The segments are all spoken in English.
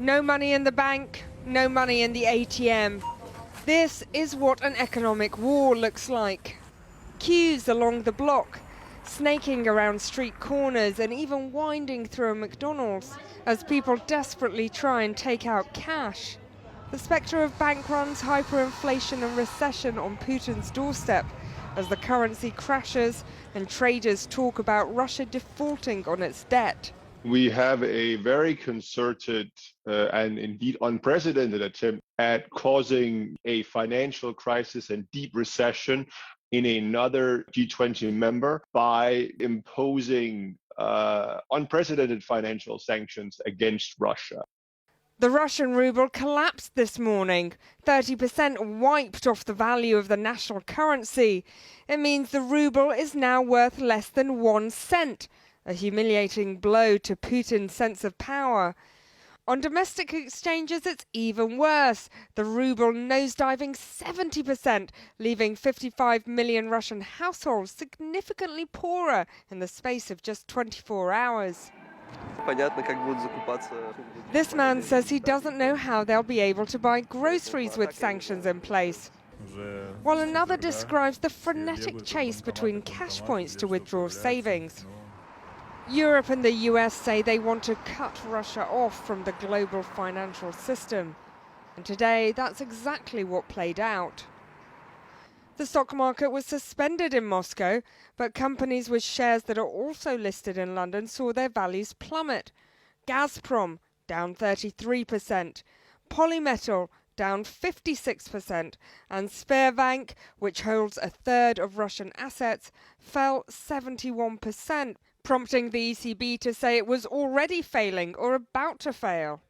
No money in the bank, no money in the ATM. This is what an economic war looks like. Queues along the block, snaking around street corners and even winding through a McDonald's as people desperately try and take out cash. The spectre of bank runs, hyperinflation and recession on Putin's doorstep as the currency crashes and traders talk about Russia defaulting on its debt. We have a very concerted and indeed unprecedented attempt at causing a financial crisis and deep recession in another G20 member by imposing unprecedented financial sanctions against Russia. The Russian ruble collapsed this morning, 30% wiped off the value of the national currency. It means the ruble is now worth less than 1 cent, a humiliating blow to Putin's sense of power. On domestic exchanges, it's even worse. The ruble nosediving 70%, leaving 55 million Russian households significantly poorer in the space of just 24 hours. This man says he doesn't know how they'll be able to buy groceries with sanctions in place, while another describes the frenetic chase between cash points to withdraw savings. Europe and the US say they want to cut Russia off from the global financial system. And today, that's exactly what played out. The stock market was suspended in Moscow, but companies with shares that are also listed in London saw their values plummet. Gazprom, down 33%, Polymetal, down 56%, and Sberbank, which holds a third of Russian assets, fell 71%, prompting the ECB to say it was already failing or about to fail.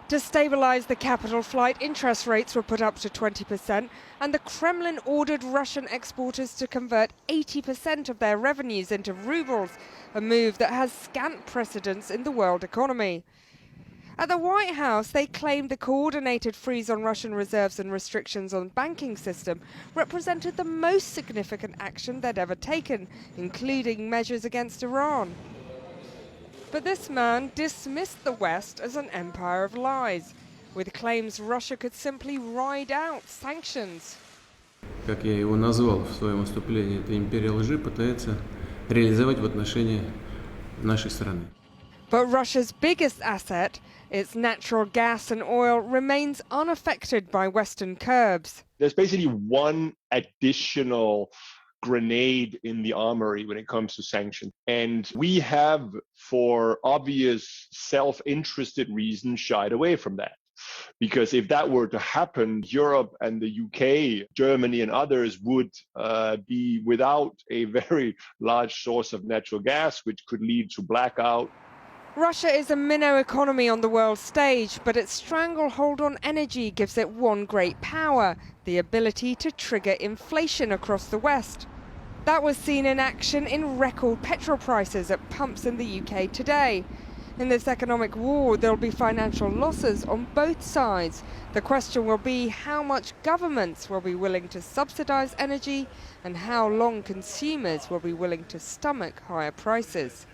To stabilise the capital flight, interest rates were put up to 20%, and the Kremlin ordered Russian exporters to convert 80% of their revenues into rubles, a move that has scant precedence in the world economy. At the White House, they claimed the coordinated freeze on Russian reserves and restrictions on the banking system represented the most significant action they'd ever taken, including measures against Iran. But this man dismissed the West as an empire of lies, with claims Russia could simply ride out sanctions. Как я его назвал в своем выступлении, это империя лжи пытается реализовать в отношении нашей страны. But Russia's biggest asset, its natural gas and oil, remains unaffected by Western curbs. There's basically one additional grenade in the armory when it comes to sanctions. And we have, for obvious self-interested reasons, shied away from that. Because if that were to happen, Europe and the UK, Germany and others would be without a very large source of natural gas, which could lead to blackout. Russia is a minnow economy on the world stage, but its stranglehold on energy gives it one great power: the ability to trigger inflation across the West. That was seen in action in record petrol prices at pumps in the UK today. In this economic war, there will be financial losses on both sides. The question will be how much governments will be willing to subsidise energy and how long consumers will be willing to stomach higher prices.